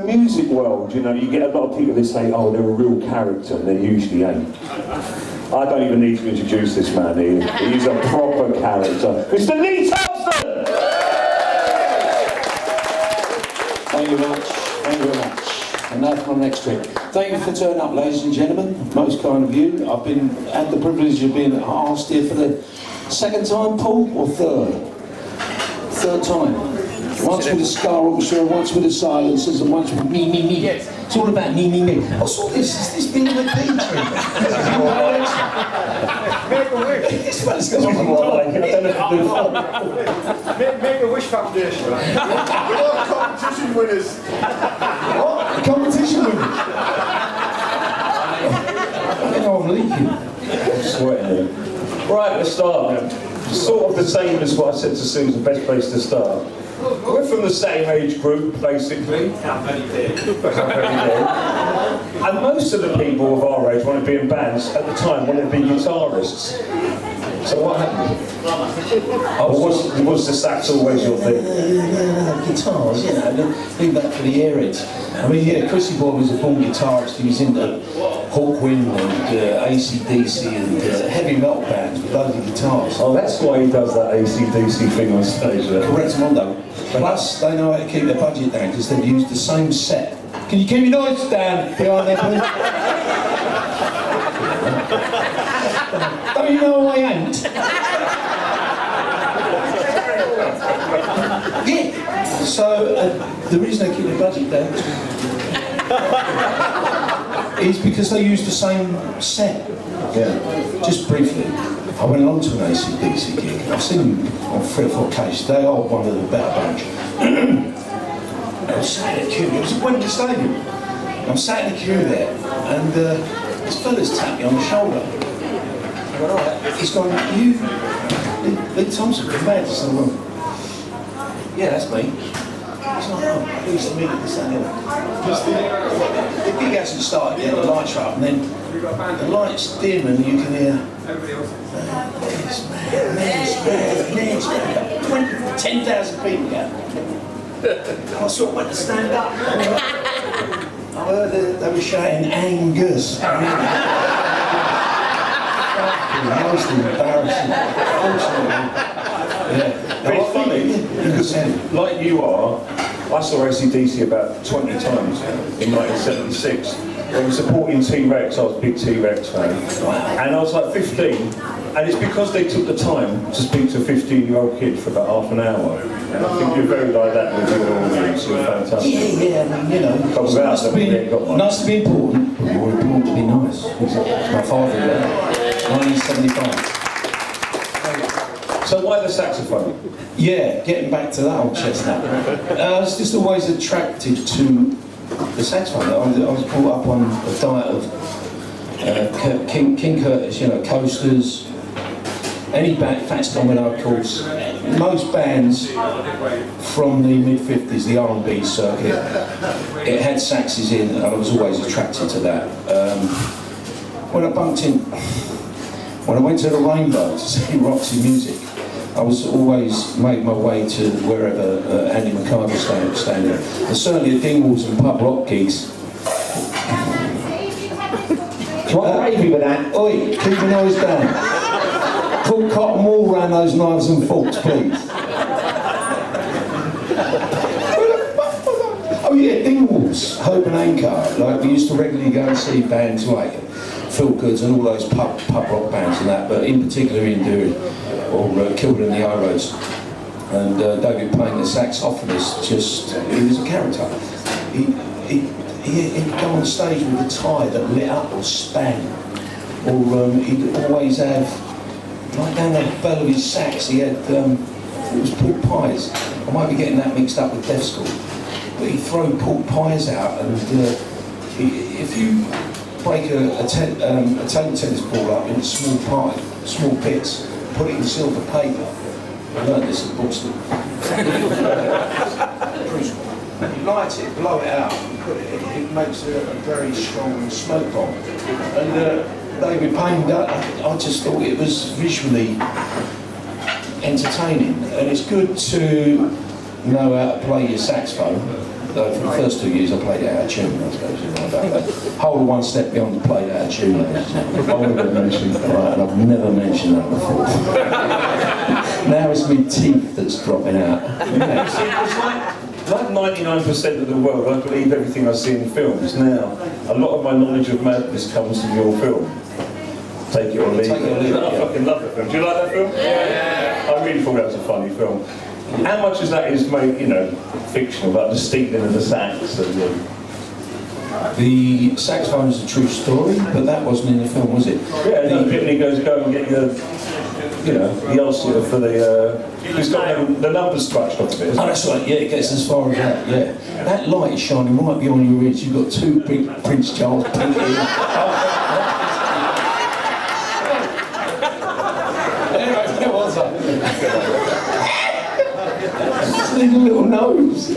music world, you know, you get a lot of people that say, oh, they're a real character, and they usually ain't. I don't even need to introduce this man here. He's a proper character. Mr. Lee Thompson! Thank you very much. Thank you very much. And now for my next trick. Thank you for turning up, ladies and gentlemen. Most kind of you. I've had the privilege of being asked here for the second time, Paul, or third? Third time. Once with the Scar Orchestra, once with the Silencers, and once with me. Yes. It's all about me. I saw this. Is this being a repeat trick? This one's got Make a Wish Foundation. We're all competition winners. What? Competition winners? I think I'm leaking. Sweating. Right, let's start. Sort of the same as what I said to Sue is the best place to start. We're from the same age group, basically. And most of the people of our age want to be in bands at the time, wanted to be guitarists. So what happened? Was the sax always your thing? Guitars, you know, leave that for the airids. I mean, yeah, Chrissy Boy was a born guitarist. He was into Hawkwind and AC/DC and heavy metal bands with loads of guitars. Oh, that's why he does that AC/DC thing on stage. Correct, Mondo. Plus, they know how to keep their budget down because they've used the same set. Can you keep your noise down behind there, please? Don't you know I ain't? Yeah. So, the reason they keep their budget down is because they use the same set. Yeah. Just briefly, I went along to an AC/DC gig. I've seen them on 3 or 4 occasions. They are one of the better bunch. I was sat in a queue. It was at Wembley Stadium. I'm sat in a queue there, and this fella's tapped me on the shoulder. I went, all right. He's gone, you, Lee Thompson, the band. I said, well, yeah, that's me. He's like, oh, pleased to meet you, this and the other. The gig hasn't started yet, the lights are up, and then the lights dim and you can hear, next man, 10,000 people go. I sort of went to stand up. I heard they were shouting Angus. Most embarrassing. Yeah. It's funny, because like you are, I saw AC/DC about 20 times in 1976. They were supporting T-Rex, I was a big T-Rex fan. And I was like 15, and it's because they took the time to speak to a 15-year-old kid for about half an hour. And I think you're very like that with your audience, you're fantastic. Yeah, I mean, you know, it's nice to be important, but more important to be nice. It's my father, 1975. So why the saxophone? Yeah, getting back to that old chestnut. I was just always attracted to the saxophone. I was brought up on a diet of King Curtis, you know, coasters, any band, Fats Domino, of course. Most bands from the mid-50s, the R&B circuit, it had saxes in, and I was always attracted to that. When I went to the Rainbow to see Roxy Music, I was always made my way to wherever Andy McCarthy was standing. And certainly at Dingwalls and pub rock gigs. What gravy with that? Oi, keep your noise down. Put cotton wool around those knives and forks, please. Oh yeah, Dingwalls, Hope and Anchor. Like, we used to regularly go and see bands like Phil Goods and all those pub rock bands and that, but in particular Ian Dury or Kilburn and the I-Roads. And David Payne, the saxophonist, he was a character. He'd go on stage with a tie that lit up or span, or he'd always have, right down the bell of his sax, he had, it was pork pies. I might be getting that mixed up with Deaf School, but he'd throw pork pies out, and if you break a table tennis ball up into small bits, put it in silver paper. I learned this at Boston. You light it, blow it out, it makes a very strong smoke bomb. And David Payne, I just thought it was visually entertaining. And it's good to know how to play your saxophone, though for the first 2 years I played it out of tune, I suppose, you know, about that. Hold one step beyond the played out of tune. I would have mentioned, right, and I've never mentioned that before. Now it's my teeth that's dropping out. Yeah, see, it's like 99% of the world, I believe everything I see in films. Now, a lot of my knowledge of madness comes from your film. Take it or leave it. I fucking love that film. Do you like that film? Yeah. I really thought that was a funny film. How much of that is made, you know, fictional, like the stealing of the sax? The saxophone is a true story, but that wasn't in the film, was it? Yeah, no, he goes, go and get the, you know, the ulcer for the, he's got the numbers scratched off of it. Oh, that's right, yeah, it gets as far as that, yeah. That light is shining right behind your ears. You've got two big Prince Charles pink ears. Anyway, where was I? A little nose.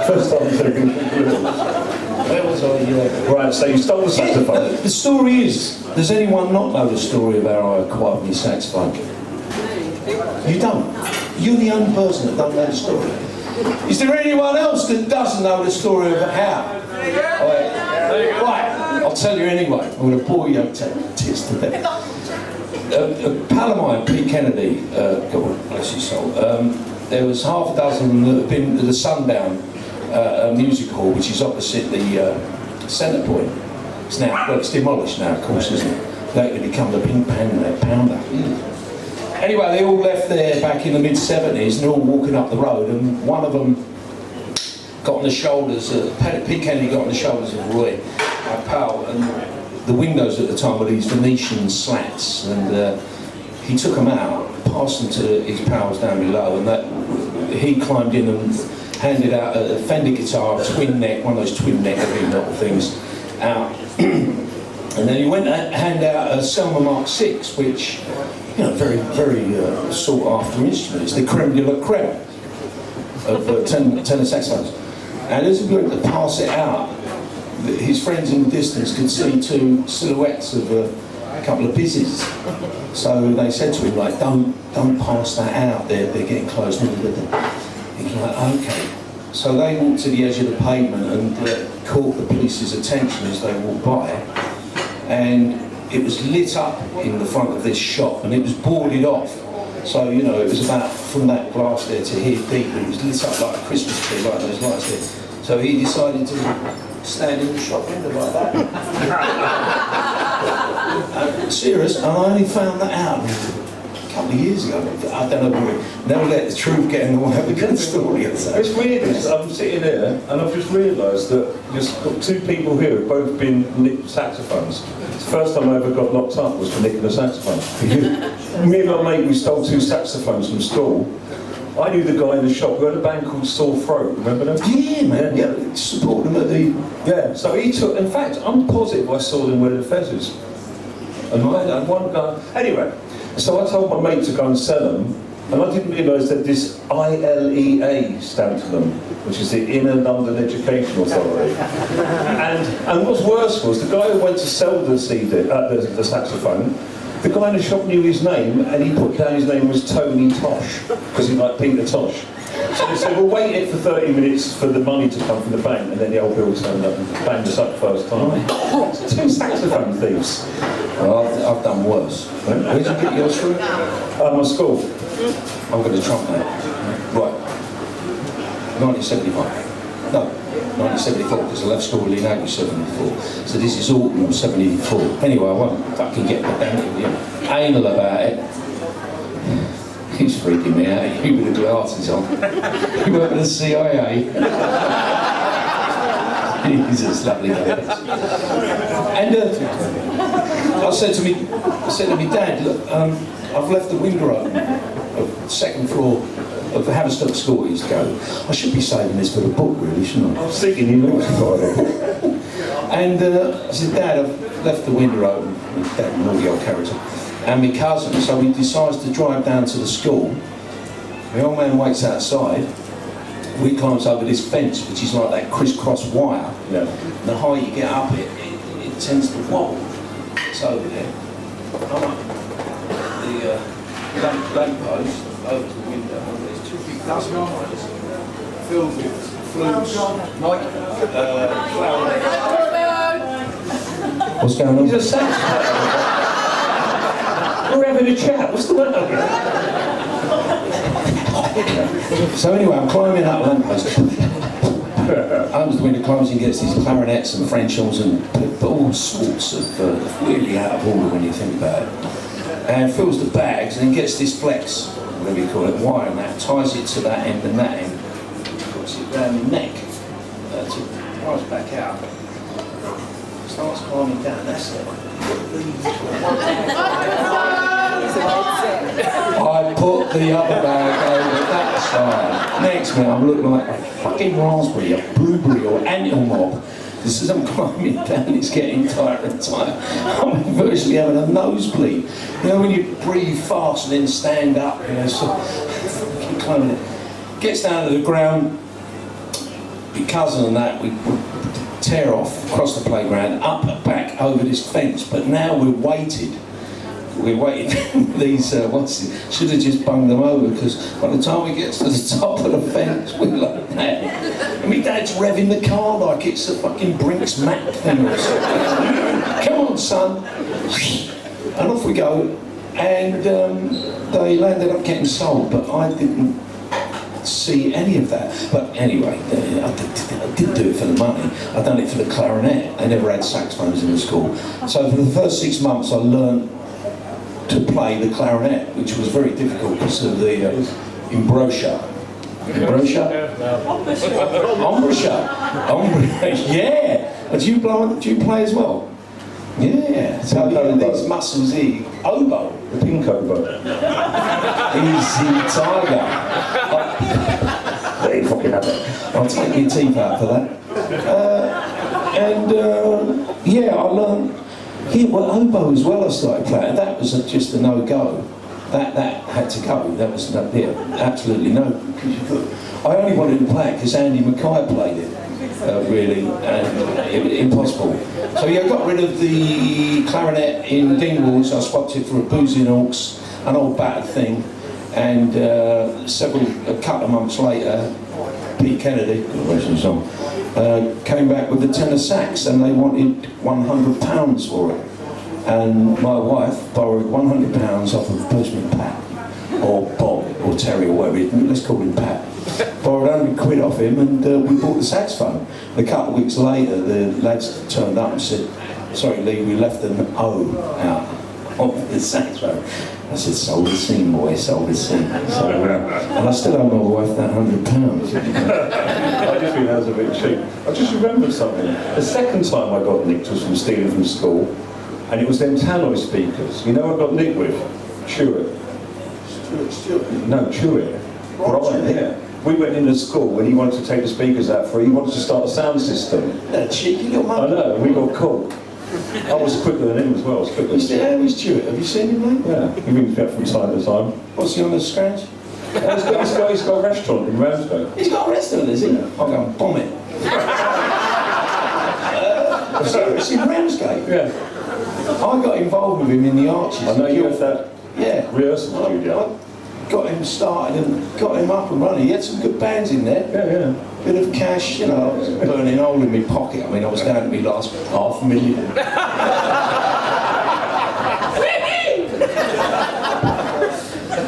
First time I'm taking Where was I? Yeah. Right, so you stole the saxophone. The story is, does anyone not know the story of how I acquired my saxophone? You don't? You're the only person that doesn't know the story. Is there anyone else that doesn't know the story of how? Right, I'll tell you anyway. I'm going to bore you up to tits to death. A pal of mine, Pete Kennedy, God bless his soul, there was half a dozen that had been to the Sundown music hall, which is opposite the centre point. It's now, well, it's demolished now, of course, isn't it? Lately become the Pink Pounder. Anyway, they all left there back in the mid-70s, and they're all walking up the road, and one of them got on the shoulders, Pete Kennedy got on the shoulders of Roy, my pal, and the windows at the time were these Venetian slats, and he took them out, passed them to his pals down below, and he climbed in and handed out a Fender guitar, a twin neck, one of those twin neck little things, out. And then he went to hand out a Selma Mark 6, which, you know, very, very sought after instrument. It's the creme de la creme of tenor saxophones. And as he went to pass it out, his friends in the distance could see two silhouettes of a couple of busies. So they said to him, like, don't pass that out, they're getting close. He was like, okay. So they walked to the edge of the pavement and caught the police's attention as they walked by. And it was lit up in the front of this shop, and it was boarded off. So, you know, it was about from that glass there to here deep, but it was lit up like a Christmas tree, like those lights there. So he decided to stand in the shop window like that. Serious, and I only found that out a couple of years ago. I don't know, never let the truth get in the way of a good story. It's weird, I'm sitting here and I've just realised that just got two people here who've both been nicked saxophones. The first time I ever got knocked up was for nicking a saxophone. Me and my mate, we stole two saxophones from school. I knew the guy in the shop who had a band called Sore Throat, remember them? Yeah, man, yeah, support them at the... Yeah, so he took, in fact, I'm positive I saw them wearing feathers. And one guy, anyway, so I told my mate to go and sell them, and I didn't realise that this ILEA stand for them, which is the Inner London Education Authority. And what's worse was, the guy who went to sell the the saxophone, the guy in the shop knew his name, and he put down his name was Tony Tosh, because he liked Peter Tosh. So they said, we'll wait it for 30 minutes for the money to come from the bank, and then the old bill turned up and banged us up first time. Two saxophone thieves. Well, I've done worse. Where did you get yours from? My school. I've got a trump now. Right. 1975. No, 1974, because I left school in April 74. So this is autumn 74. Anyway, I won't fucking get anal about it. He's freaking me out. He with the glasses on. He worked with the CIA. He's a lovely guy. And I said to me, Dad, look, I've left the window open of the second floor of the Haverstock school I used to go. I should be saving this for the book, really, shouldn't I? I was thinking you looked for it. And I said, Dad, I've left the window open. Dad, naughty old character. And my cousin, so he decides to drive down to the school. The old man waits outside. We climbs over this fence, which is like that crisscross wire. Yeah. And the higher you get up it tends to wobble. It's over there. I'm up the lamp post over to the window. There's two big dust lines filled with flutes, what's going on? He's a sax player. We're having a chat. What's the matter? So anyway, I'm climbing up lampposts. Opens the window, climbs and gets these clarinets and French horns and all sorts of weirdly out of order when you think about it. And fills the bags and then gets this flex, whatever you call it, wire and that, ties it to that end and that end, puts it round the neck, ties back out, starts climbing down, that's it. I put the other bag over that side. Next minute I'm looking like a fucking raspberry, a blueberry or annual mob. This is I'm climbing down, it's getting tighter and tighter. I'm virtually having a nosebleed. You know when you breathe fast and then stand up, you know, so keep climbing it. Gets down to the ground, your cousin and that, we tear off across the playground, up and back over this fence, but now we're weighted. We're waiting for these, should have just bunged them over, because by the time we get to the top of the fence, we're like that. And my dad's revving the car like it's a fucking Brinks Mac thing or something. Come on, son. And off we go. And they landed up getting sold, but I didn't see any of that. But anyway, I did do it for the money. I done it for the clarinet. They never had saxophones in the school. So for the first 6 months, I learned to play the clarinet, which was very difficult because of the embouchure. Embouchure? Embouchure. Yeah. Do you play as well? Yeah. So these muscles here. Oboe. The pink oboe. Easy tiger. They fucking have it. I'll take your teeth out for that. Yeah, I learned. Yeah, well, oboe as well I started playing. That was just a no-go. That had to go. That was no, yeah, absolutely no. I only wanted to play it because Andy Mackay played it, really, and impossible. So yeah, I got rid of the clarinet in Dingwalls. I swapped it for a boozing aux, an old battered thing, and a couple of months later, Pete Kennedy, came back with the tenor sax, and they wanted £100 for it. And my wife borrowed £100 off of postman Pat, or Bob, or Terry, or whatever, let's call him Pat. Borrowed 100 quid off him, and we bought the saxophone. A couple of weeks later, the lads turned up and said, "Sorry, Lee, we left an O out of the saxophone." I said, "Sold the scene, boy, sold the scene." So, and I still owe my wife that £100. I just think that was a bit cheap. I just remembered something. The second time I got nicked was from stealing from school, and it was them tannoy speakers. You know what I got nicked with? Chewit. No, Chewit. Right, yeah. We went into school when he wanted to take the speakers out for. He wanted to start a sound system. That cheeky little mother. I know. We got caught. I was quicker than him as well. I was quicker than him. How is Chewit? Have you seen him, mate? Yeah, he rings me up from time to time. What's he on the scratch? He's got a restaurant in Ramsgate. He's got a restaurant, is he? Yeah. I'll go and bomb it. It's in Ramsgate? Yeah. I got involved with him in the Arches. I know you had that rehearsal studio. I got him started and got him up and running. He had some good bands in there. Yeah. Bit of cash, you know, I was burning a hole in my pocket. I mean, I was down to my last $500,000.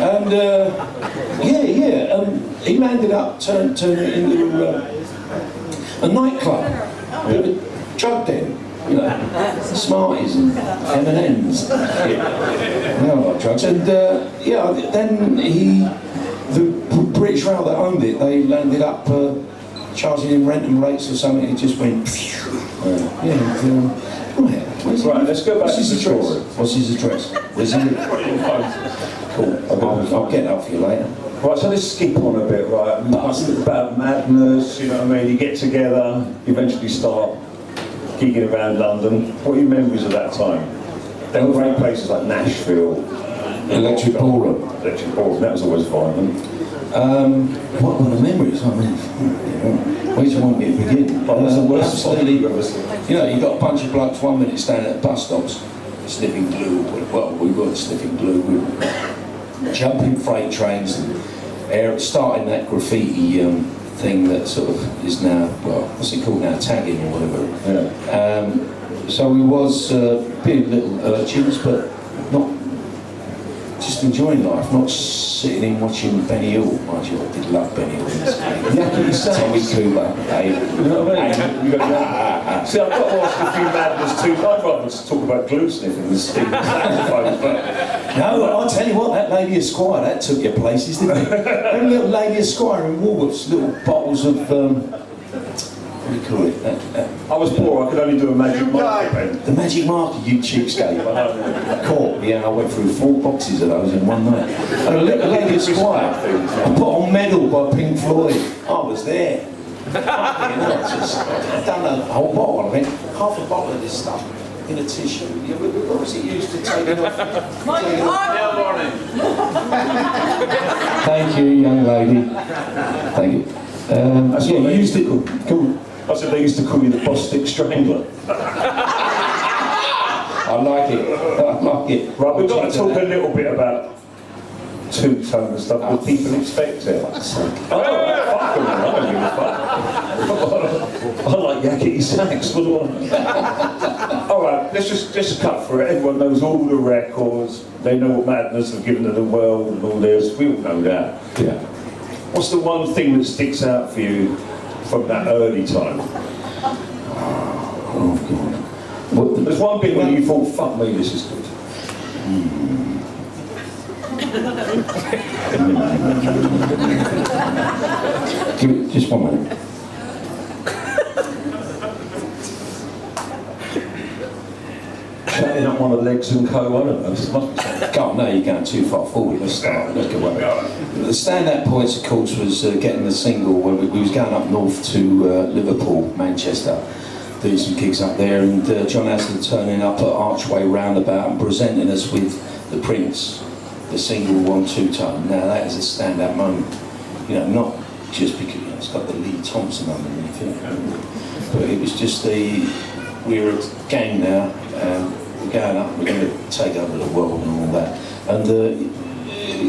And he landed up turning it into a nightclub, a drug den, you know, Smarties and M&Ms. Yeah, a lot of drugs. And then the British Rail that owned it, they landed up charging him rent and rates or something. It just went. Right, let's go back to the story. What's his address? Where's he? Cool. I'll get that for you later. Right, so let's skip on a bit, right? It's about madness, you know what I mean? You get together, you eventually start gigging around London. What are your memories of that time? There were great places like Nashville. Electric Ballroom. Electric Ballroom, that was always violent. What were the memories? I mean, where do you want me to begin? What was the worst absolutely. You know, you got a bunch of blokes 1 minute standing at bus stops, sniffing glue. Well, we weren't sniffing glue. We were jumping freight trains and starting that graffiti thing that sort of is now, well, what's it called now, tagging or whatever. Yeah. So we was being little urchins, but not just enjoying life, not sitting in watching Benny Hill. Mind you, I did love Benny Hill. Tommy Cooper. You know what I mean? You got see, I've got to ask a few madness too. I'd rather talk about glue sniffing than Steve saxophones, but... No, I'll tell you what, that Lady Esquire, that took you places, didn't it? Them little Lady Esquire in Woolworths, little bottles of, what do you call it? I was poor, I could only do a magic marker. The magic marker, you cheapskate. Caught, yeah, I went through 4 boxes of those in one night. And a little Lady Esquire, I put on Medal by Pink Floyd. I was there. I've done a whole bottle of it, half a bottle of this stuff. In a tissue. Yeah, what was it used to take it off? Thank you, young lady. Thank you. That's yeah, what they used it. I said they used to call you the Bostic Strangler. I like it. I like it. Right, we've got to talk a little bit about two-tone and stuff that people expect it. Oh, fuck them, I don't give a fuck. I like yakety sax. Alright, let's just cut through it. Everyone knows all the records, they know what Madness have given to the world and all this, we all know that. Yeah. What's the one thing that sticks out for you from that early time? Oh, God. There's one bit when you thought, fuck me, this is good. Give it just 1 minute. Chatting up one of the legs and co, I don't know. This must be something. God, no, you're going too far forward. Let's start. Let's go away. The standout points, of course, was getting the single when we was going up north to Liverpool, Manchester, doing some gigs up there, and John Astor turning up at Archway Roundabout and presenting us with the Prince, the single 1-2 tone. Now that is a standout moment. You know, not just because it's got the Lee Thompson underneath it, but it was just we're a gang now. We're going up, we're going to take over the world and all that. And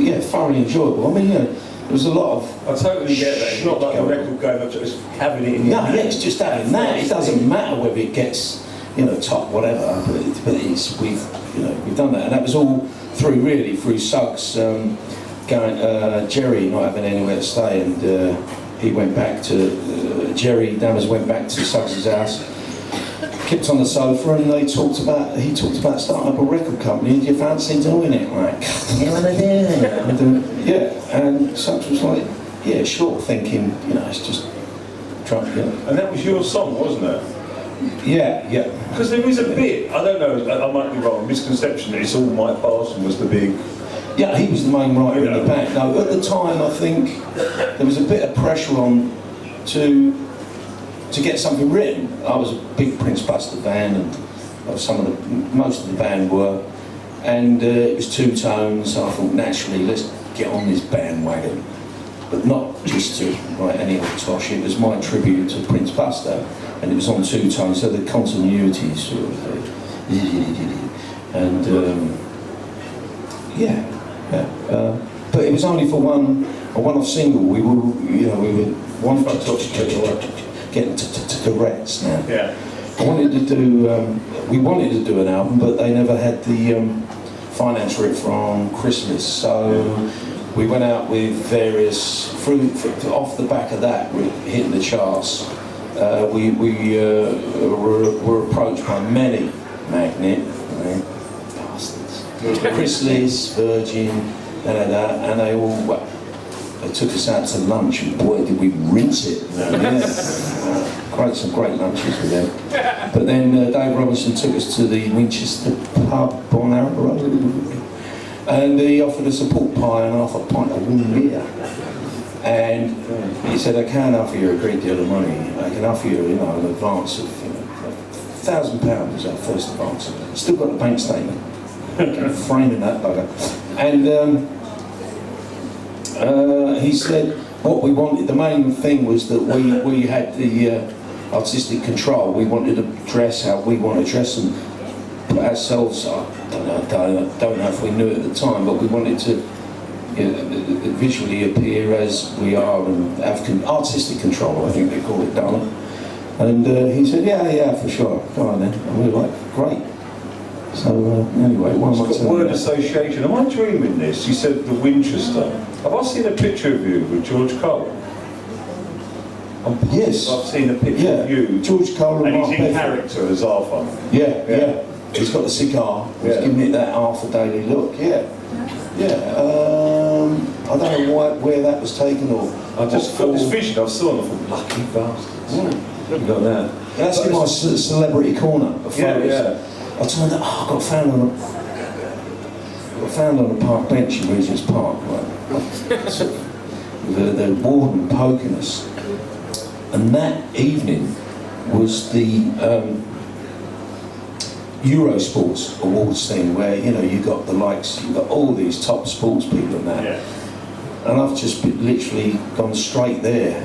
yeah, thoroughly enjoyable. I mean, you know, there was a lot of... I totally get that. It's not like a record going up, just having it in your hand. Yeah, it's just having that. It doesn't matter whether it gets, you know, top whatever, but it's, we've done that. And that was all through Suggs Jerry not having anywhere to stay, and he went back to, Jerry Dammers went back to Suggs' house, kept on the sofa, and he talked about starting up a record company. Do you fancy doing it? Like, you want to do it? Yeah, and Suggs was like, yeah, sure, thinking, you know, it's just trying to get it. And that was your song, wasn't it? Yeah, yeah. Because there is a bit, I don't know, I might be wrong, misconception that it's all Mike Parson was the big... Yeah, he was the main writer in the band. No, at the time, I think there was a bit of pressure on to get something written. I was a big Prince Buster fan, and most of the band were, and it was 2 tones. So I thought naturally, let's get on this bandwagon, but not just to write any old tosh. It was my tribute to Prince Buster, and it was on 2 tones, so the continuity sort of, and yeah. But it was only for a one-off single. We were one for getting to Tourette's now. Yeah. We wanted to do an album, but they never had the finance for it from Christmas. So we went out with various off the back of that, hitting the charts. We were approached by many Magnet, bastards, Chrysalis, Virgin, and they all. They took us out to lunch, and boy, did we rinse it! Yeah. Some great lunches with them. But then Dave Robinson took us to the Winchester pub on Arrow Road, and he offered us a pork pie and half a pint of warm beer. And he said, "I can't offer you a great deal of money. I can offer you, an advance of £1,000 was our first advance. Still got the bank statement, framing that bugger." And he said, what we wanted, the main thing was that we had the artistic control. We wanted to dress how we want to dress and put ourselves, I don't know if we knew it at the time, but we wanted to, visually appear as we are and have artistic control, I think they call it, darling. And he said, yeah, for sure, go on then. And we were like, great. So anyway, one more time. Word association. Am I dreaming this? You said the Winchester. Have I seen a picture of you with George Cole? Yes. I've seen a picture of you. George Cole and Mark he's in Bedford. character as Arthur. Yeah. He's got the cigar. He's giving it that Arthur Daily look. Yeah. I don't know where that was taken or. I just got this vision. I saw it. I thought, lucky bastards. You got that. That's in my celebrity corner. Yeah. I turned up. I got found on a park bench in Regent's Park. Right? the warden poking us. And that evening was the Eurosports awards thing, where you got the likes, you got all these top sports people and that. Yeah. And I've just literally gone straight there,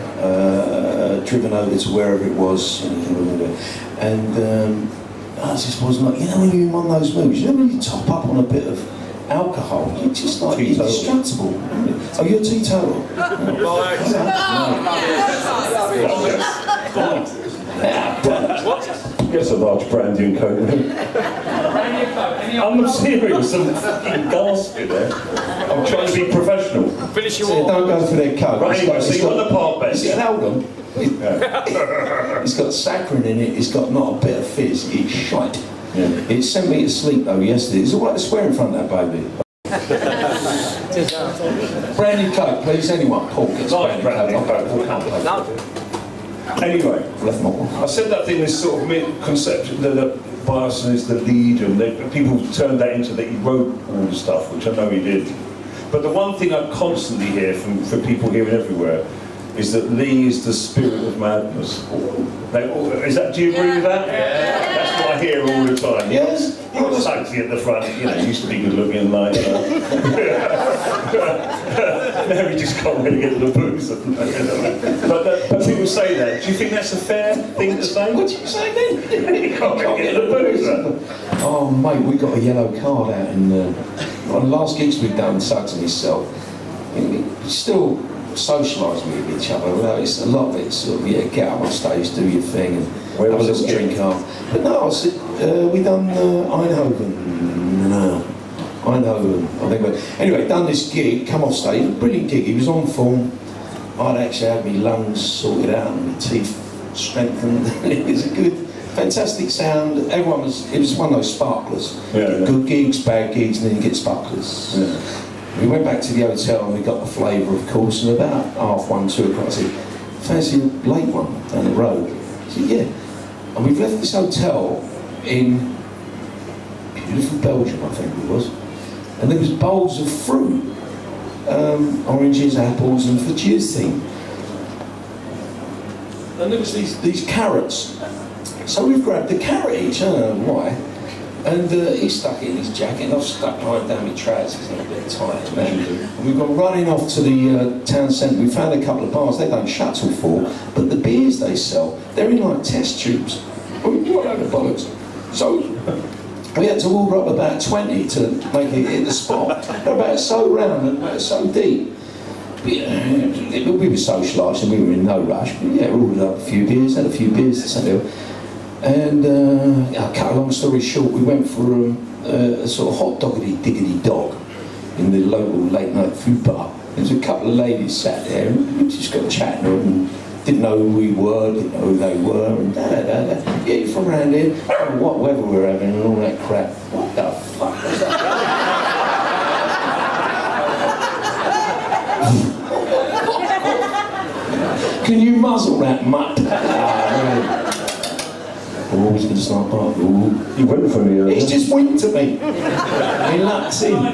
driven over to wherever it was, and I just was like, when you're in one of those movies, when you top up on a bit of alcohol, you're just like indestructible. Oh, you're teetotal? Yes, a large brandy and coke. I'm serious, I'm fucking gasping there. I'm trying to be professional. Finish your water. Don't go for their coke. Right, anyway, so you're on the park bench. Is it an album? It's got saccharin in it, it's got not a bit of fizz, it's shite. Yeah. It sent me to sleep though yesterday. Is it all right to swear in front of that baby? Brandy coke, please, anyone. Paul gets brandy coke. Anyway, I said that thing, this sort of conception that Bison is the lead, and people turned that into that he wrote all the stuff, which I know he did. But the one thing I constantly hear from people here and everywhere is that Lee is the spirit of madness. Do you agree with that? Yeah. That's what I hear all the time. Yes. He was sexy at the front, he used to be good looking like now he just can't really get to the booze. But people say that. Do you think that's a fair thing to say? What did you say then? You can't really get to the booze. Oh mate, we got a yellow card out in one of the last gigs we've done, Suggs and himself. We still socialise with each other, although it's a lot of it sort of, get up on stage, do your thing, and have a little drink after. But no, we done Eindhoven, I think. Anyway, done this gig, come off stage, brilliant gig. He was on form. I'd actually had my lungs sorted out and my teeth strengthened. It was a good, fantastic sound. It was one of those sparklers. Good gigs, bad gigs, and then you get sparklers. Yeah. We went back to the hotel and we got the flavour, of course, and about 1:30, 2 o'clock I said, fancy a late one down the road? I said, yeah. And we've left this hotel in beautiful Belgium, I think it was, and there was bowls of fruit, oranges, apples, and for juicing. And there was these carrots. So we've grabbed the carrot each, I don't know why. And he stuck it in his jacket, and I've stuck mine down my trousers, it's a bit tight, man. And we've gone running off to the town centre. We found a couple of bars, they don't shut till 4, but the beers they sell, they're in like test tubes. What a load of bollocks. So we had to order up about 20 to make it hit the spot. They're about so round and about so deep. We were socialising, we were in no rush. But yeah, we ordered up a few beers, had a few beers, and cut a long story short, we went for a sort of hot diggity dog in the local late night food bar. There was a couple of ladies sat there, and we just got chatting and didn't know who we were, didn't know who they were, and yeah, you're from around here, oh, what weather we're having and all that crap. What the fuck was that? Can you muzzle that mutt? I'm always going to start barking. You went for me. He's just winked at me. He lucks in. And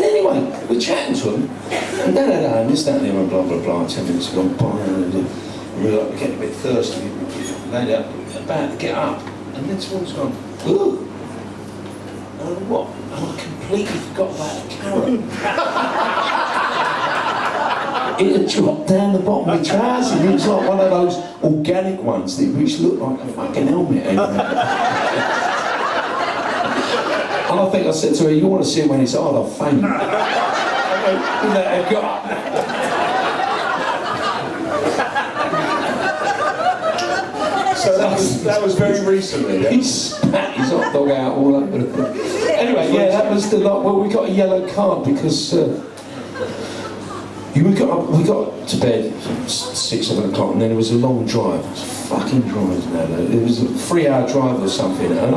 anyway, we're chatting to him, and and this, that, and the other, blah, blah, blah. 10 minutes gone by, and we're like getting a bit thirsty. Laid up, about to get up, and then someone's gone, ooh. What? And I completely forgot about the carrot. It had dropped down the bottom of my trousers. It was like one of those organic ones which looked like a fucking helmet. And I think I said to her, you want to see it when it's hard, I'll faint. So that was very recently, yeah? He spat his hot dog out all over the place. Anyway, yeah, that was the lot. Well, we got a yellow card because we got to bed 6, 7 o'clock, and then it was a long drive. It was a fucking drive now. It was a 3-hour drive or something, and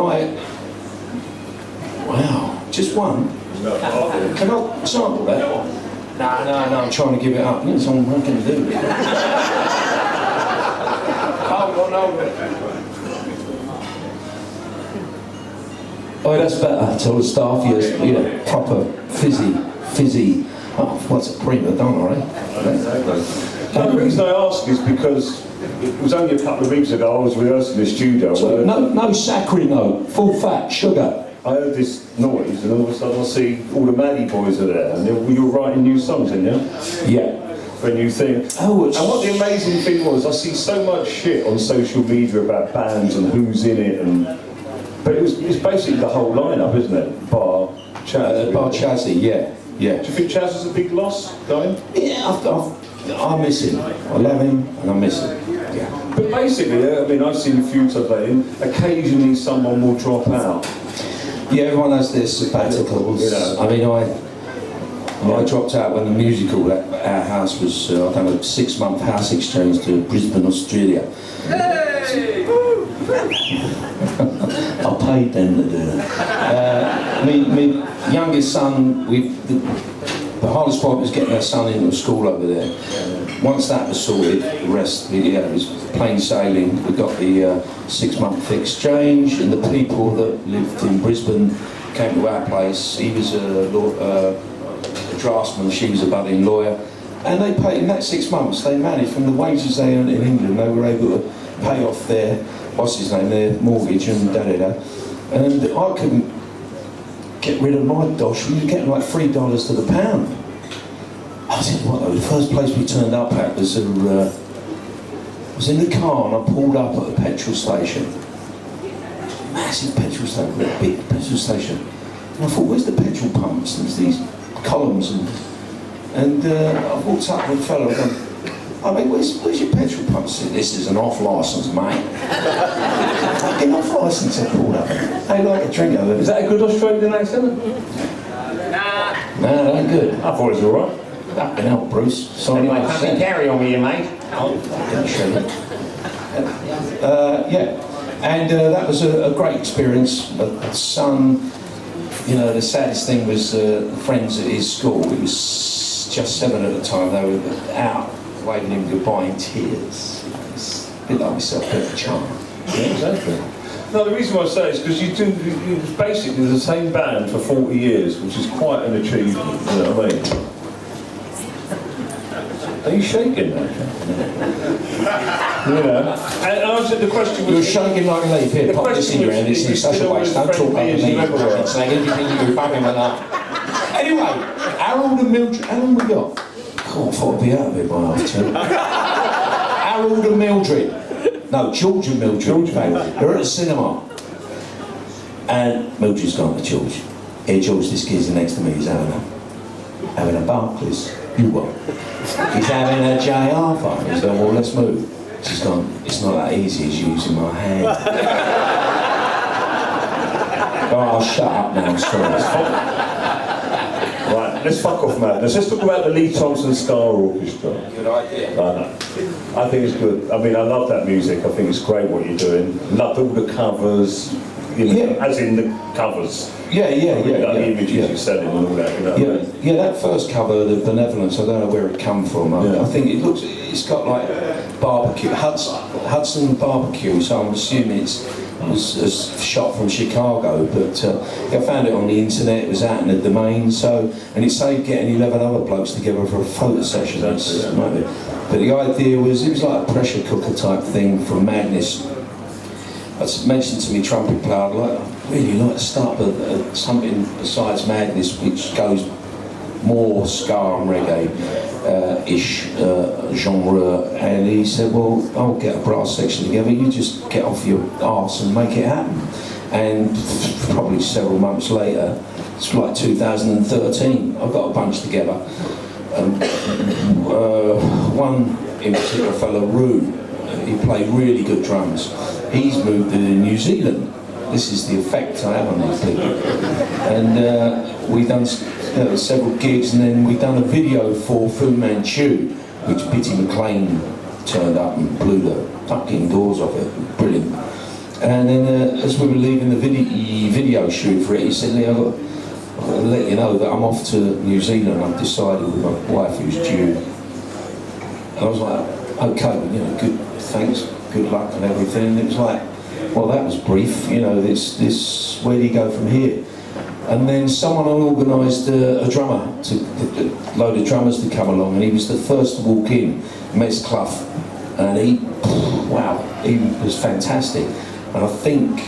wow, just one. Can I sample that? No, I'm trying to give it up. It's all I can do. Oh, that's better. Tell the staff you're proper fizzy. Oh, what's a prima donna, right? The reason I ask is because it was only a couple of weeks ago I was rehearsing in the studio. So, no saccharine, full fat, sugar. I heard this noise, and all of a sudden I see all the Maddie boys are there, and you were writing new songs, didn't you? Yeah. For a new thing. Oh, and what the amazing thing was, I see so much shit on social media about bands and who's in it, but it's basically the whole lineup, isn't it? Bar Chaz. Bar Chazzy, yeah. Do you think Chaz is a big loss, going? Yeah, I miss him. I love him, and I miss him. Yeah. But basically, I mean, I've seen a few times, occasionally someone will drop out. Yeah, everyone has their sabbaticals. You know. I mean, I dropped out when the musical at our house was, I don't know, 6-month house exchange to Brisbane, Australia. Hey! I paid them to do that. My youngest son, the hardest part was getting our son into school over there. Once that was sorted, the rest, it was plain sailing. We got the 6-month exchange, and the people that lived in Brisbane came to our place. He was a draftsman, she was a budding lawyer, and they paid in that 6 months. They managed, from the wages they earned in England, they were able to pay off their their mortgage and and I couldn't get rid of my dosh. We were getting like $3 to the pound. I said, what though? The first place we turned up at was in the car, and I pulled up at a petrol station. Massive petrol station, big petrol station. And I thought, where's the petrol pumps? And there's these columns, and I walked up with a fellow and I mean, where's your petrol pump? I said, this is an off licence, mate. Fucking off licence, I pulled up. They like a drink over there. Is that a good Australian accent? Nah, that ain't good. I thought it was alright. Fucking hell, Bruce. Sorry, anyway, fucking carry on with you, mate. Yeah, and that was a great experience. My son, you know, the saddest thing was the friends at his school. He was just 7 at the time. They were out waving him goodbye in tears. It's a bit like myself, a bit of a charm. Yeah, exactly. No, the reason why I say it is because you was basically the same band for 40 years, which is quite an achievement, you know what I mean? Are you shaking now? You know, and the question was... You're shaking like a leaf. Here, pop this in your hand. It's in such a waste. Don't talk about me. Fucking saying anything you fucking with that. Anyway, Harold and Mildred... How long we got? God, I thought I'd be out of it by half 2. Harold and Mildred. No, George and Mildred. They're at the cinema. And Mildred's gone to George. Hey George, this kid's next to me. He's having a Barclays. You what? He's having a J Arthur. He's gone, well, let's move. She's gone, it's not that easy as using my hand. Oh, I'll shut up now, sorry. Right, let's fuck off madness. Let's talk about the Lee Thompson Star Orchestra. Good idea. I think it's good. I mean, I love that music. I think it's great what you're doing. Love all the covers, you know, as in the covers. Yeah. The images you're selling and all that, you know. Yeah, that first cover, the Benevolence, I don't know where it come from. I think it's got like barbecue, Hudson barbecue, so I'm assuming it was shot from Chicago, but I found it on the internet, it was out in the domain, and it saved getting 11 other blokes together for a photo session. But the idea was, it was like a pressure cooker type thing from Madness. I mentioned to me trumpet player, I'd really like to start something besides Madness, which goes more ska and reggae-ish genre, and he said, well, I'll get a brass section together, you just get off your arse and make it happen. And probably several months later, it's like 2013, I got a bunch together. One in particular, fellow Roo, he played really good drums. He's moved to New Zealand. This is the effect I have on these people. And we've done several gigs, and then we've done a video for Fu Manchu, which Bitty McLean turned up and blew the fucking doors off it. Brilliant. And then as we were leaving the video shoot for it, he said, "Lee, I've got to let you know that I'm off to New Zealand. I've decided with my wife who's due." And I was like, "Okay, you know, good, thanks, good luck and everything." And it was like, well, that was brief, you know, this, where do you go from here? And then someone organised a drummer, a load of drummers to come along, and he was the first to walk in, Mez Clough, and he was fantastic. And I think,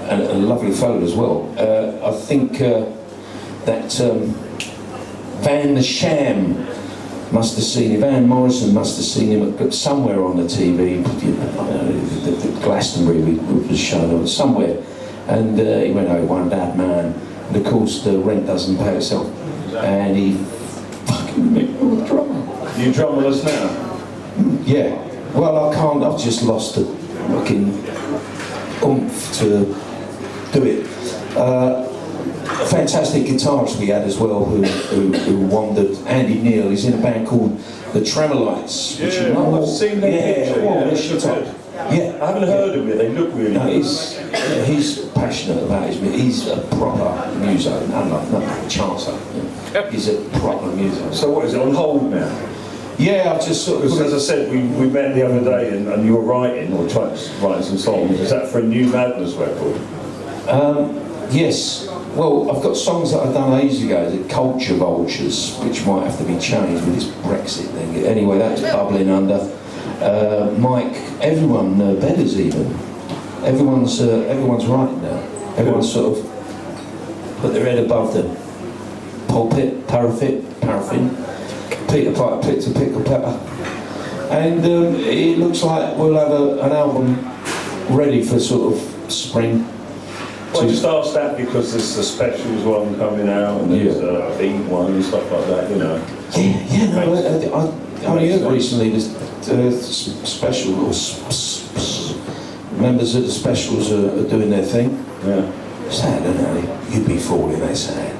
and a lovely fellow as well, I think that Van the Sham must have seen him, Van Morrison must have seen him somewhere on the TV, the Glastonbury was shown or somewhere, and he went, "Oh, one bad man," and of course the rent doesn't pay itself, and he fucking made me a drummer. You drum with us now? Yeah, well I can't, I've just lost the fucking oomph to do it. Fantastic guitarist we had as well who wandered. Andy Neal, he's in a band called the Tremolites. Which I've seen that picture. Yeah, I haven't heard of it, they look really good. He's passionate about his music. He's a proper muso, no chancer. He's a proper muso. So what is it, on hold now? Yeah, I've just sort of... Because as I said, we met the other day and you were writing, or trying to write some songs. Is that for a New Madness record? Yes. Well, I've got songs that I've done ages ago, the Culture Vultures, which might have to be changed with this Brexit thing. Anyway, that's bubbling under. Mike, everyone, Bedders even. Everyone's writing now. Everyone's sort of put their head above the pulpit, paraffin. Peter Piper picked a pickle pepper. And it looks like we'll have an album ready for sort of spring. Well, I just asked that because there's the specials one coming out, and there's a Beat one and stuff like that, you know. I heard recently there's special, members of the specials are doing their thing. Yeah. Sad, isn't it? UB40, they say.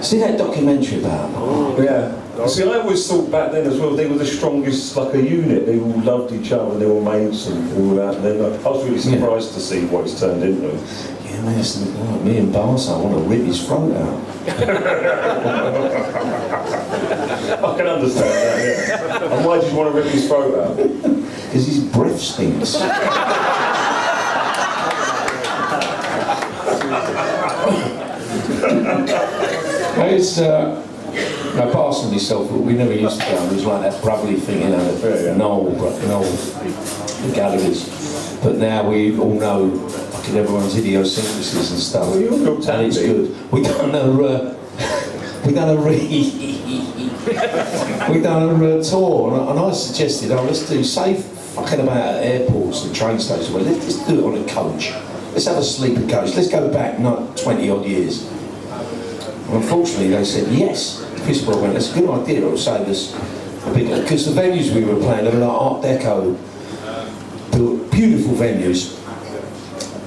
See that documentary about them? Oh, yeah. See, I always thought back then as well, they were the strongest, like a unit. They all loved each other, they were mates and all that. And then I was really surprised to see what it's turned into. Yeah, man, it's like me and Barca, I want to rip his throat out. I can understand that, yeah. And why do you want to rip his throat out? Because his breath stinks. It's now, Barson himself, we never used to go. It was like that brotherly thing, you know, Noel, the Gallagher's. But now we all know fucking everyone's idiosyncrasies and stuff. Well, you looked and it's good. We done a tour, and I suggested, let's do safe fucking about at airports and train stations. Well, let's do it on a coach. Let's have a sleeper coach. Let's go back 20 odd years. Unfortunately, they said yes. Festival went, that's a good idea, it'll save us a bit. Because the venues we were playing, they were like Art Deco, built beautiful venues,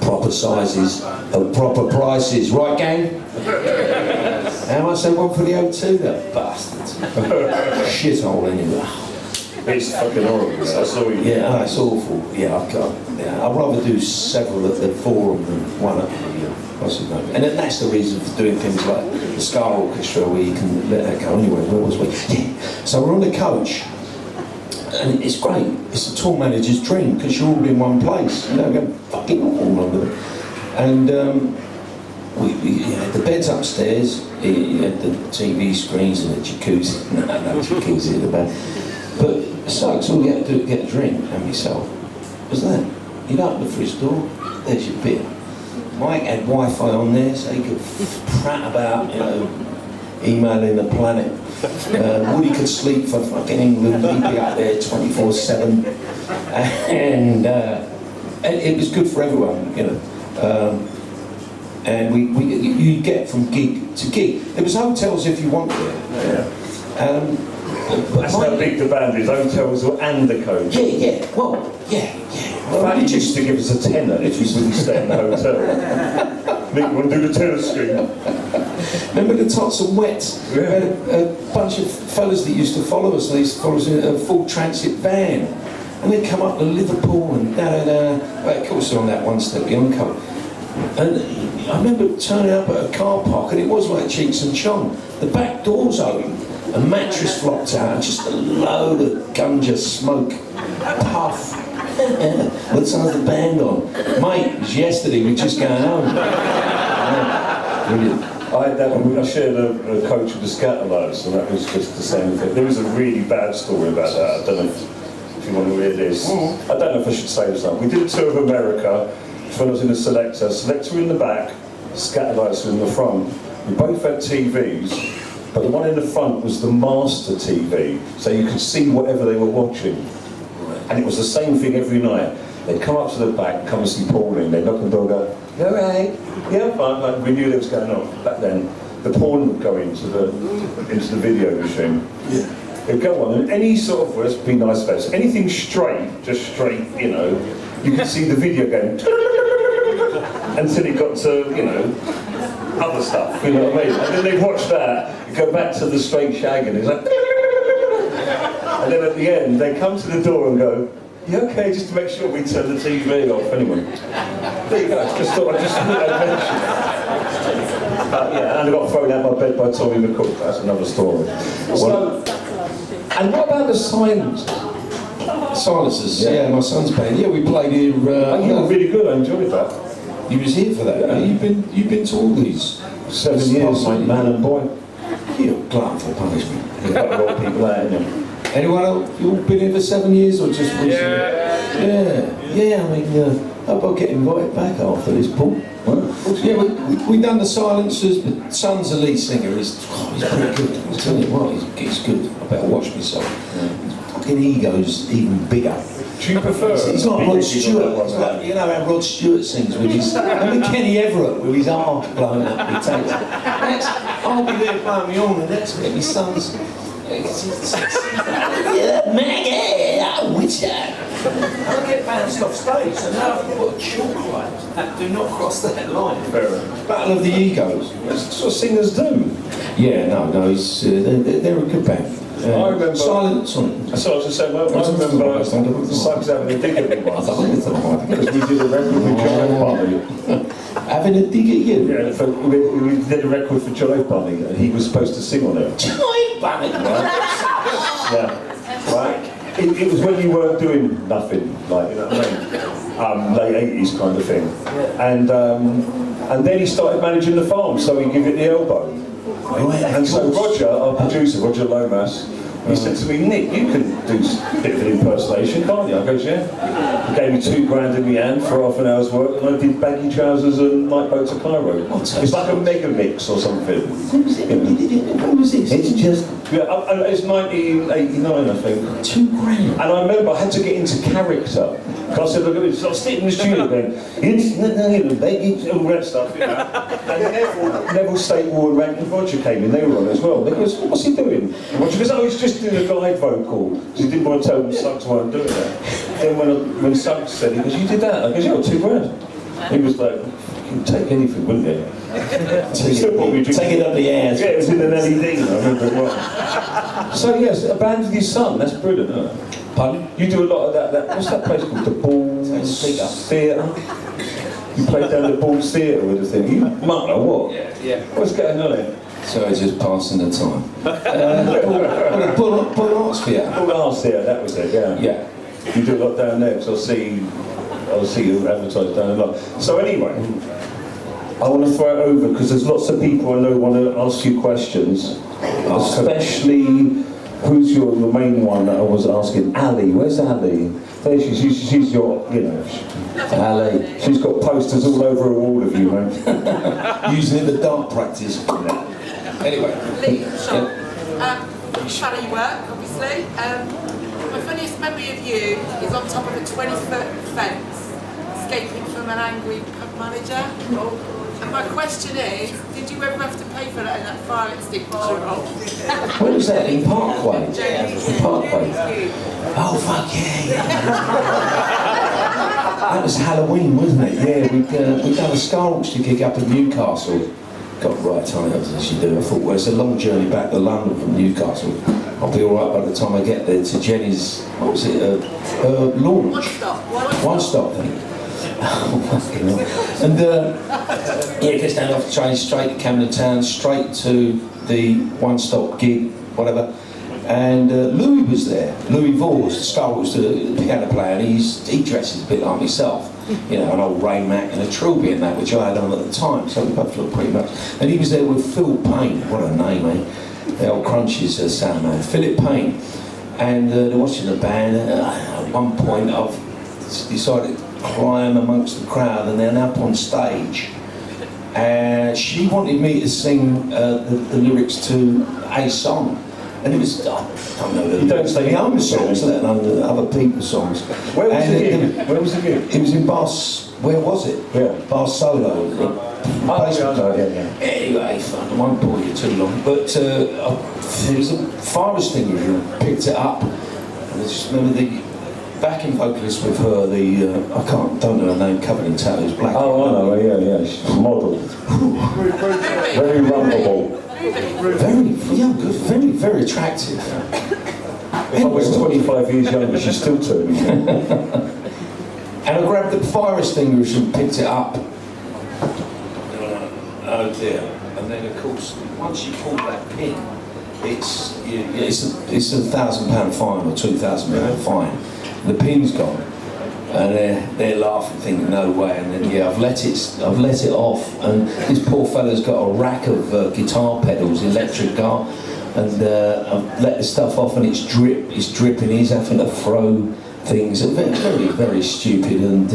proper sizes, and proper prices, right, gang? How much they want for the O2, the bastards? Shithole anyway. It's fucking horrible. That's all you yeah, it's awful. Yeah, I'd rather do several at the Forum than one at the and then that's the reason for doing things like the Scar Orchestra, where you can let that go anywhere. Where was we? Yeah. So we're on the coach, and it's great. It's a tour manager's dream because you're all in one place. You know, go fucking all under it. And we had the beds upstairs. You had the TV screens and the jacuzzi. No jacuzzi in the bed. But so all you had to do was get a drink and yourself. Was that? You'd open the fridge door. There's your beer. Mike had Wi-Fi on there, so he could prat about, you know, emailing the planet. Woody could sleep for fucking England, he'd be up there 24/7. And And it was good for everyone, you know. And you get from gig to gig. There was hotels if you wanted it. Yeah. That's how big the band is, hotels and the coach. Yeah. Well, yeah. Well, you used to give us a tenner if you wouldn't stay in the hotel. Nick, want to do the tenner scheme? Remember the Thompson Wets? We had a bunch of fellas that used to follow us. They used to follow us in a full transit van. And they'd come up to Liverpool and da-da-da. Well, of course, they're on that one step beyond cover. And I remember turning up at a car park, and it was like Cheeks and Chong. The back doors open, a mattress flopped out, and just a load of ganja smoke. Puff. What sounds the band on? Mate, it was yesterday, we're just going home. Brilliant. I shared a coach with the Scatterlights, and that was just the same thing. There was a really bad story about that. I don't know if you want to hear this. I don't know if I should say this now. We did a tour of America. When I was in the selector in the back, Scatterlights were in the front. We both had TVs, but the one in the front was the master TV, so you could see whatever they were watching. And it was the same thing every night. They'd come up to the back, come and see Pauline, they'd knock on the door and go, "You all right? Yeah, fine." We knew that was going on. Back then, the porn would go into the video machine. Yeah. It'd go on, and any sort of, let's be nice about it, anything straight, just straight, you know, you could see the video going until it got to, you know, other stuff, you know what I mean? And then they'd watch that, go back to the straight shag, and it's like, and then at the end, they come to the door and go, "You okay, just to make sure we turn the TV off," anyway. There you go, just thought I'd mention. Yeah, and I got thrown out my bed by Tommy McCook, that's another story. So, and what about the silence? Silencers, yeah, my son's band. Yeah, we played here. You were really good, I enjoyed that. You was here for that. Yeah. You've been to all these 7 years, mate, man and boy. You're glad for punishment. You've got a lot of people out, haven't you? Anyone else? You all been here for 7 years or just recently? Yeah. I mean, hope I'll get invited back after this, Paul. Yeah, we done the Silencers. But Son's the lead singer. He's pretty good. I'm telling you what, he's good. I better watch myself. Fucking ego's even bigger. Do you prefer? He's like Rod Stewart. You know how Rod Stewart sings with his. I mean Kenny Everett with his arm blown up. He takes. I'll be there blowing me on, and that's where my son's. Yeah, Maggie, I wish that. I get bounced off stage, so now I've got a chalk line that do not cross that line. Battle of the egos. That's what singers do. Yeah, no, they're a good band. I remember. Silence on. So I was just saying, I remember Suggs having a dig at me once. Because we did a record with Jive Bunny. Having a dig at you? Yeah, we did a record for Jive Bunny, and he was supposed to sing on it. Jive Bunny? Yeah. Right? It was when you weren't doing nothing, like, you know what I mean? Late 80s kind of thing. And then he started managing the farm, so he'd give it the elbow. And so Roger, our producer, Roger Lomas, he said to me, "Nick, you can do a bit of an impersonation, can't you?" I goes, "Yeah." He gave me $2 grand in my hand for half an hour's work, and I did baggy trousers and night boat to Cairo. It's like a mega mix or something. When was this? It's just... Yeah, it's 1989, I think. $2 grand? And I remember I had to get into character. Because I said, look at this, I was sitting in the studio going, it's all that stuff, you know. And Neville Statewall and Rankin Roger came in, they were on as well. They goes, "What's he doing?" Roger goes, "Oh, he's just doing a guide vocal." Because he didn't want to tell them Suggs weren't doing that. Then when Suggs said, he goes, "You did that?" I goes, "Yeah, $2 grand. He was like, "You'd take anything, wouldn't you?" Take it up the ass. Yeah, it was in an LED, I remember it well. So yes, a band with your son, that's brilliant, isn't it? Pardon? You do a lot of that what's that place called? The Balls Theatre? You played down the Balls Theatre with the thing. You mutt or what? Yeah. What's going on here? So it's just passing the time. Bull Arts Theatre. Bull Arts Theatre, that was it, yeah. Yeah. You do a lot down there, because I'll see you advertised down a lot. So anyway, I want to throw it over, because there's lots of people I know want to ask you questions, especially... Who's the main one that I was asking? Ali, where's Ali? There she's your, you know, Ali. She's got posters all over her wall of you, mate. Using it in the dart practice. Anyway. Lee, Sean, shadow your work, obviously. My funniest memory of you is on top of a 20-foot fence, escaping from an angry pub manager. And my question is, did you ever have to pay for that in that fire extinguisher roll? Where was that? In Parkway? In Parkway? Oh, fuck yeah. That was Halloween, wasn't it? Yeah, we'd done a Scar Auction gig up in Newcastle. Got right tired as you do. I thought, well, it's a long journey back to London from Newcastle. I'll be alright by the time I get there to Jenny's, what was it, launch? One stop thing. Oh, fucking hell. And yeah, gets down off the train straight to Camden Town, straight to the one-stop gig, whatever. And Louis was there. Louis Vors, the Scar was the piano player, and he dresses a bit like myself. You know, an old Ray Mac and a trilby and that, which I had on at the time, so we both looked pretty much. And he was there with Phil Payne, what a name, eh? The old Crunches sound man, Philip Payne. And they're watching the band, and at one point I've decided to climb amongst the crowd, and then up on stage. And she wanted me to sing the lyrics to a song. And it was, I don't know, you don't say my own songs, let alone other people's songs. Where was the gig? Where was the gig? It was in where was it? Yeah. Barcelona. Yeah. Anyway, fun. I won't bore you too long. But there was a fire extinguisher, picked it up. And I just remember the backing vocalist with her, I don't know her name, covered in tattoos, black. Oh, I know, yeah. She's model. Very rumbable. Very, yeah, good, very attractive. If I was 25 years younger, she's still 2. And I grabbed the fire extinguisher and picked it up. Oh dear. And then of course, once you pull that pin, it's a £1,000 fine or £2,000 fine. The pin's gone. And they're laughing, thinking, no way. And then yeah, I've let it off, and this poor fella's got a rack of guitar pedals, electric guitar, and I've let the stuff off, and it's dripping. He's having to throw things. Very, very stupid. And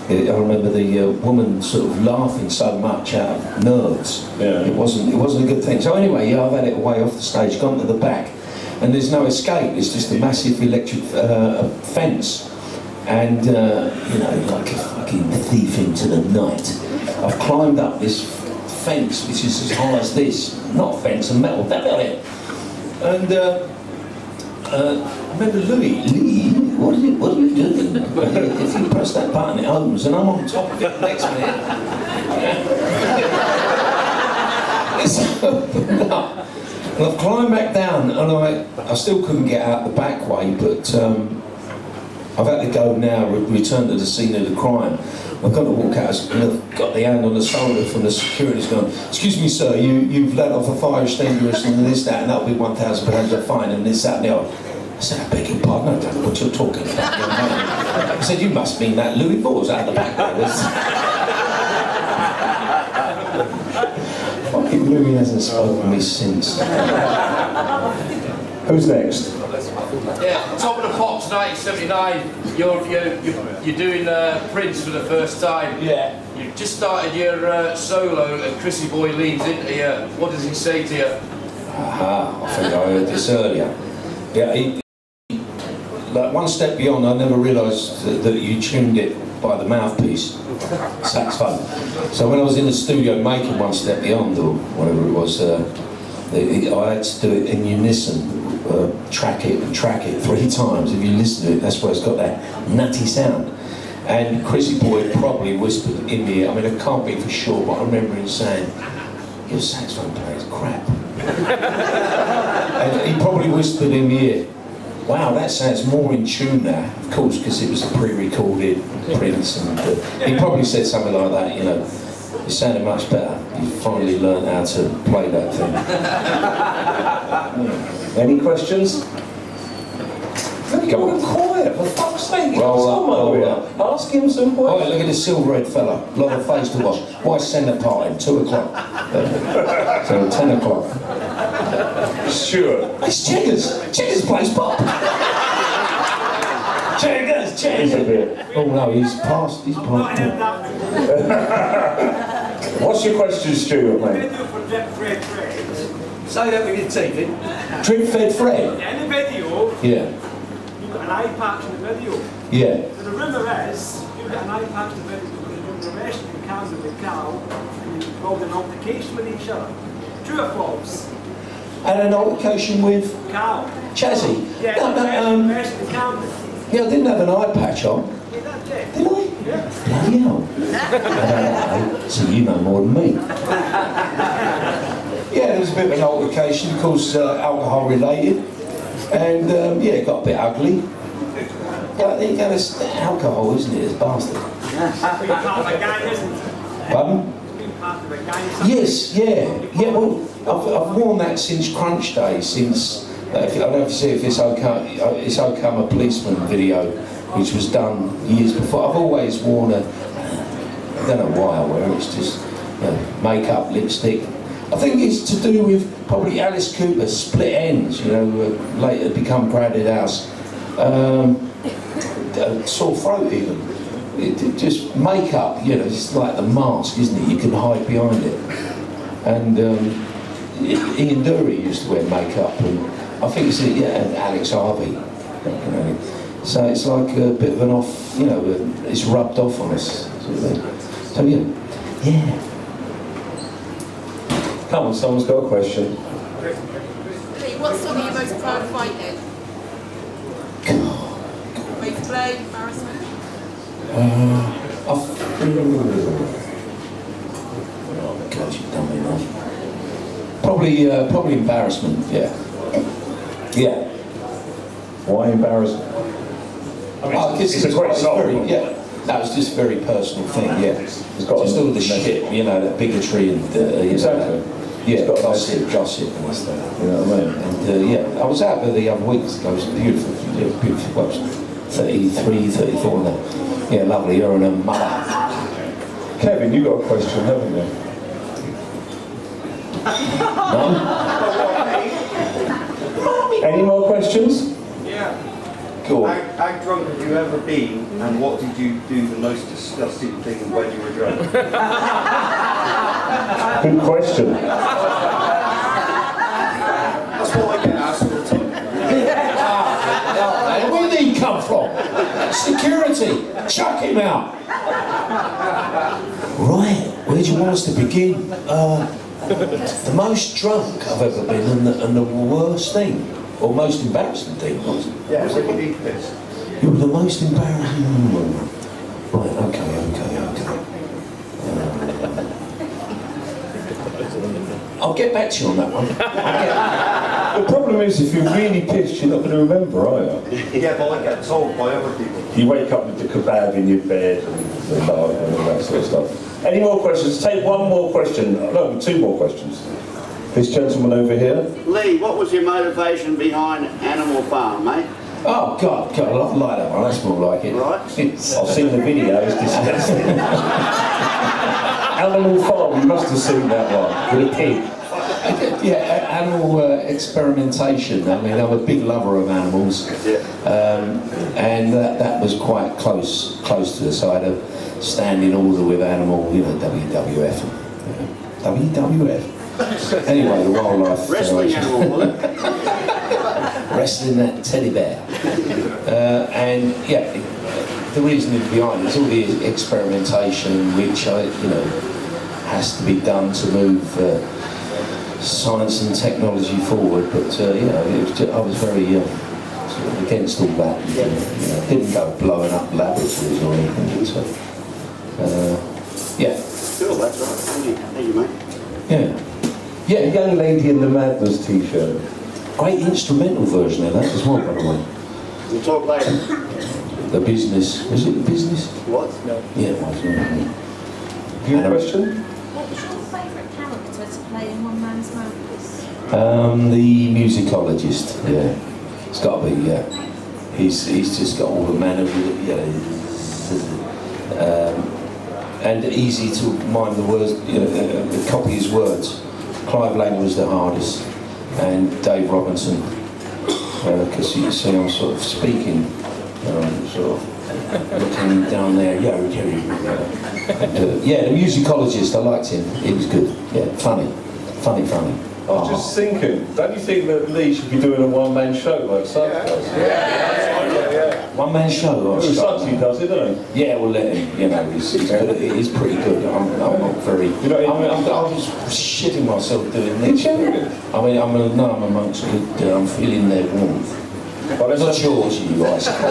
I remember the woman sort of laughing so much out of nerves. Yeah. It wasn't a good thing. So anyway, yeah, I've had it away off the stage, gone to the back, and there's no escape. It's just a massive electric fence. And, you know, like a fucking thief into the night, I've climbed up this fence, which is as high as this. Not a fence, a metal, that about it. And I remember Lee, what are you doing? If you press that button, it opens, and I'm on top of it next minute. It's opened up. And I've climbed back down, and I still couldn't get out the back way, but I've had to go now, return to the scene of the crime. I've got to walk out, and I've got the hand on the shoulder from the security's gone, excuse me sir, you've let off a fire extinguisher and this, that, and that'll be £1,000 a fine, and this, that, and the other. I said, I beg your pardon, I don't know what you're talking about. I said, you must mean that Louis Vors out the back there. Fucking Louis hasn't spoken to me since. Who's next? Yeah, Top of the Pops 1979, you're doing Prince for the first time. Yeah. You've just started your solo and Chrissy Boy leans into you. What does he say to you? Aha, I think I heard this earlier. Yeah, like One Step Beyond, I never realised that you tuned it by the mouthpiece, saxophone. So when I was in the studio making One Step Beyond, or whatever it was, I had to do it in unison. Track it 3 times. If you listen to it, that's where it's got that nutty sound. And Chrissy Boy probably whispered in the ear, I mean, I can't be for sure, but I remember him saying, your saxophone player is crap. And he probably whispered in the ear, wow, that sounds more in tune now, of course, because it was a pre-recorded Prince, and he probably said something like that, you know, it sounded much better. You finally learned how to play that thing. Any questions? Go on quiet, for fuck's sake. Ask him some questions. Oh, look at this silver-haired fella. Lot of face to wash. Why centre party? 2 o'clock. So 10 o'clock. Sure. It's Cheggers. Cheggers plays pop. Cheggers. Oh no, he's past. What's your question, Stuart, mate? Say that with your teeth in. Drip Fed Fred? In the video, Yeah. you've got an eye patch in the video. Yeah. There's a rumour is, you got an eye patch about the rest of the cows in the cow and you involved in altercation with each other. True or false? And an altercation with Cow. Chazzy? Yeah, No, the rest of the cow. yeah, I didn't have an eye patch on. Yeah, that's it. Did I? Yeah. Bloody hell. I don't know. So you know more than me. Yeah, there was a bit of an altercation, of course, alcohol related. And yeah, it got a bit ugly. But there you go, it's alcohol, isn't it? It's bastard. It's been part of a gang, isn't it? Pardon? It's been part of a gang. Yes, yeah. Yeah, well, I've worn that since Crunch Day, since, I don't know if you see if it's okay, I'm a policeman video, which was done years before. I've always worn I don't know why I wear it, it's just makeup, lipstick. I think it's to do with probably Alice Cooper's Split Ends, you know, later become Crowded House. Sore throat even. It just makeup, you know, it's like the mask, isn't it? You can hide behind it. And Ian Dury used to wear makeup, and I think it's and Alex Harvey. You know. So it's like a bit of an off, you know, it's rubbed off on us. Sort of thing. So yeah. Come on, someone's got a question. Lee, what song are you most proud of writing? Way to play, embarrassment? Oh God, you've done me wrong. Probably embarrassment. Yeah. Why embarrassment? I mean, it's a great song. Yeah. That was just a very personal thing. Yeah. It's got just all the shit, you know, that bigotry and exactly. Yeah, gossip and stuff. You know what I mean? And yeah, I was out there the other week. It was beautiful. Yeah, beautiful. Well, 33, 34 now. Yeah, lovely. You're in a mother. Kevin, you got a question, haven't you? No? Any more questions? Yeah. Go on. How drunk have you ever been, and what did you do the most disgusting thing when you were drunk? Good question. That's what I get asked all the time. Where did he come from? Security! Chuck him out! Right, where do you want us to begin? The most drunk I've ever been, and the worst thing, or most embarrassing thing, was it? Yeah, so you need this. You were the most embarrassing. Right, okay. I'll get back to you on that one. The problem is, if you're really pissed, you're not going to remember, are you? Yeah, but I get told by other people. You wake up with the kebab in your bed and all that sort of stuff. Any more questions? Take one more question. No, two more questions. This gentleman over here. Lee, what was your motivation behind Animal Farm, mate? Oh, God, I like that one. That's more like it. Right. I've seen the video, it's disgusting. Animal Farm, you must have seen that one, with a pig. Yeah, animal experimentation. I mean, I'm a big lover of animals, and that was quite close to the side of standing order with animal, you know, WWF. WWF. Anyway, the Wildlife Wrestling animal, was it? Wrestling that teddy bear. And yeah, the reasoning behind it is all the experimentation, which has to be done to move science and technology forward. But I was very sort of against all that. Didn't go blowing up laboratories or anything. So, yeah. Cool, that's right. Thank you, mate. Yeah. Yeah, Young Lady in the Madness t-shirt. Great instrumental version of that as well, by the way. We'll talk later. The Business. Was it The Business? What? No. Yeah, it was. Do you have a question? What was your favourite character to play in One Man's Madness? The musicologist. Yeah, it's got to be. Yeah, he's just got all the manner. And easy to mind the words. Copy his words. Clive Lang was the hardest, and Dave Robinson, because you see I'm sort of speaking, sort of looking down there, yeah, the musicologist, I liked him, he was good, yeah, funny. I was just thinking, don't you think that Lee should be doing a one-man show like Sam does? Yeah. One man show. It sucks he does it, doesn't he? Yeah, we'll let him. You know, it is pretty good. I'm not very. I was shitting myself doing this. I mean, I'm amongst good. I'm feeling their warmth. Well, not yours, you icicle.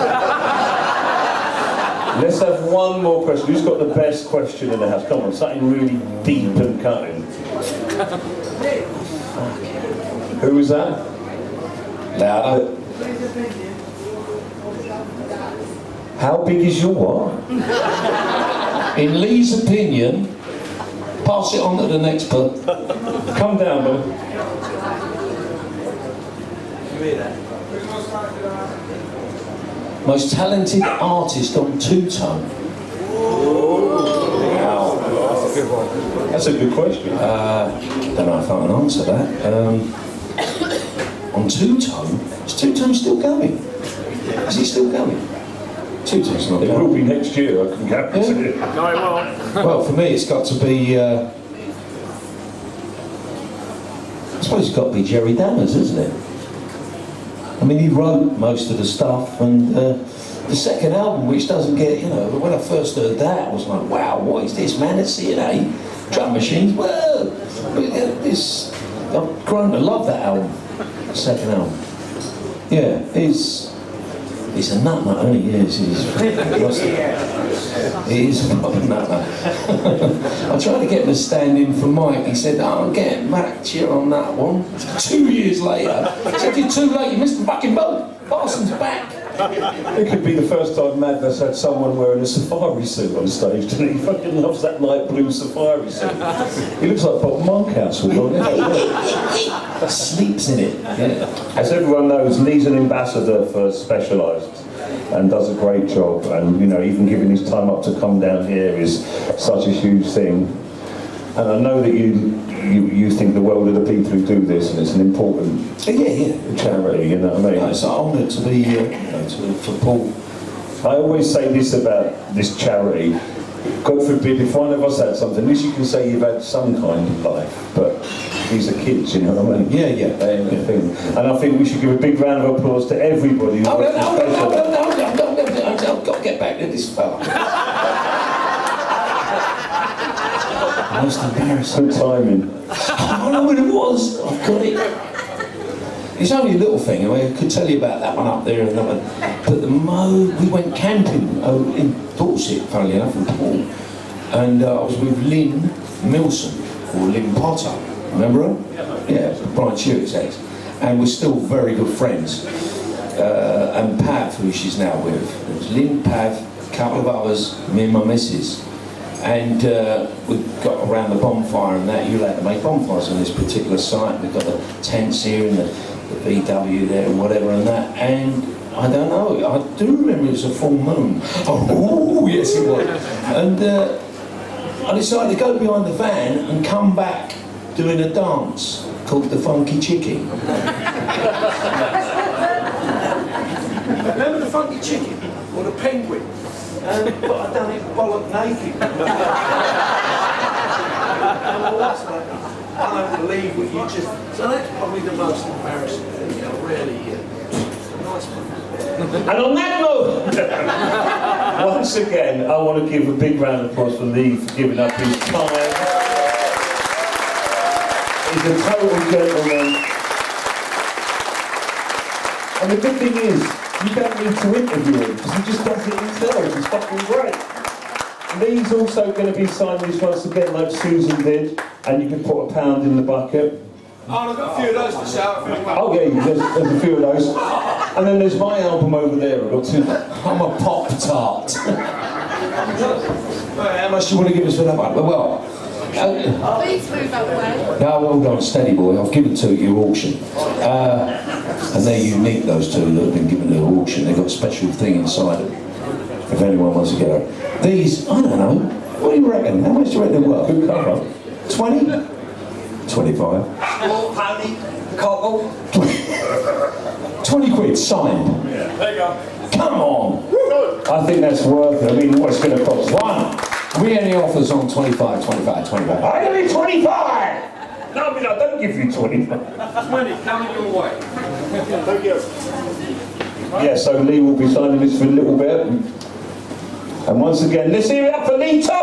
Let's have one more question. Who's got the best question in the house? Come on, something really deep and cutting. Who was that? Louder. How big is your what? In Lee's opinion, pass it on to the next person. Come down, man. Most talented artist on two-tone. Wow. That's a good question. Don't know if I can answer that. On two-tone, is two-tone still going? Is it still going? Two-tone's not It going. will be next year, I can guarantee it. No, it won't. Well, for me, it's got to be. I suppose it's got to be Jerry Dammers, isn't it? I mean, he wrote most of the stuff, and the second album, which doesn't get, you know, when I first heard that, I was like, wow, what is this, man? It's CNA, drum machines, whoa! This, I've grown to love that album, the second album. Yeah, it's a nut, only he is. He is a proper nut. I tried to get him to stand in for Mike. He said, oh, I'm getting back to you on that one. 2 years later, he said, you're too late, you missed the fucking boat. Parsons back. It could be the first time Madness had someone wearing a safari suit on stage, and he fucking loves that light blue safari suit. He looks like Bob Monkhouse with all that. Sleeps in it. Yeah. As everyone knows, Lee's an ambassador for Specialised and does a great job, and you know, even giving his time up to come down here is such a huge thing. And I know that you think the world of the people who do this, and it's an important charity, you know what I mean? It's an honour to be, for Paul. I always say this about this charity. God forbid, if one of us had something, at least you can say you've had some kind of life, but these are kids, you know what I mean? Yeah. And I think we should give a big round of applause to everybody who I've got to get back to this fella. Most embarrassing. Good timing. I don't know what it was. I've got it. It's only a little thing. I mean, I could tell you about that one up there and that one. But we went camping in Dorset, funnily enough, in Paul. And I was with Lynn Milson, or Lynn Potter. Remember her? Yeah, Brian Stewart's ex. And we're still very good friends. And Pav, who she's now with. It was Lynn, Pav, a couple of others, me and my missus. And we got around the bonfire and that. You're allowed to make bonfires on this particular site. We've got the tents here and the VW there and whatever and that. And I don't know, I do remember it was a full moon. Oh, yes it was. And I decided to go behind the van and come back doing a dance called the Funky Chicken. Remember the funky chicken? Or the penguin? But I done it bollock naked. And all that's like, I don't believe what you just... So that's probably the most embarrassing thing, you know, really. Nice one. And on that note, once again, I want to give a big round of applause for Lee for giving up his time. He's a total gentleman. And the good thing is, you don't need to interview him, because he just does it himself. He's fucking great. Lee's also going to be signing this once again, like Susan did, and you can put £1 in the bucket. Oh, I've got a few of those to shout. Oh yeah, there's a few of those. And then there's my album over there. I'm a Pop-Tart. How much do you want to give us for that one? Well, Please move out the way. no, hold on, steady boy. I've given two at your auction. And they're unique, those two that have been given at auction. They've got a special thing inside them, if anyone wants to get them. These, I don't know, what do you reckon? How much do you reckon they're worth? Good cover. 20? 25. Small pony, cockle. 20 quid, signed. Yeah, there you go. Come on! I think that's worth it. I mean, what's going to cost? One! We any offers on 25, 25, 25? I give you 25! No, I mean, I don't give you 25. Money coming your way. Thank you. Yeah, so Lee will be signing this for a little bit. And once again, let's hear it up for Lee Thompson!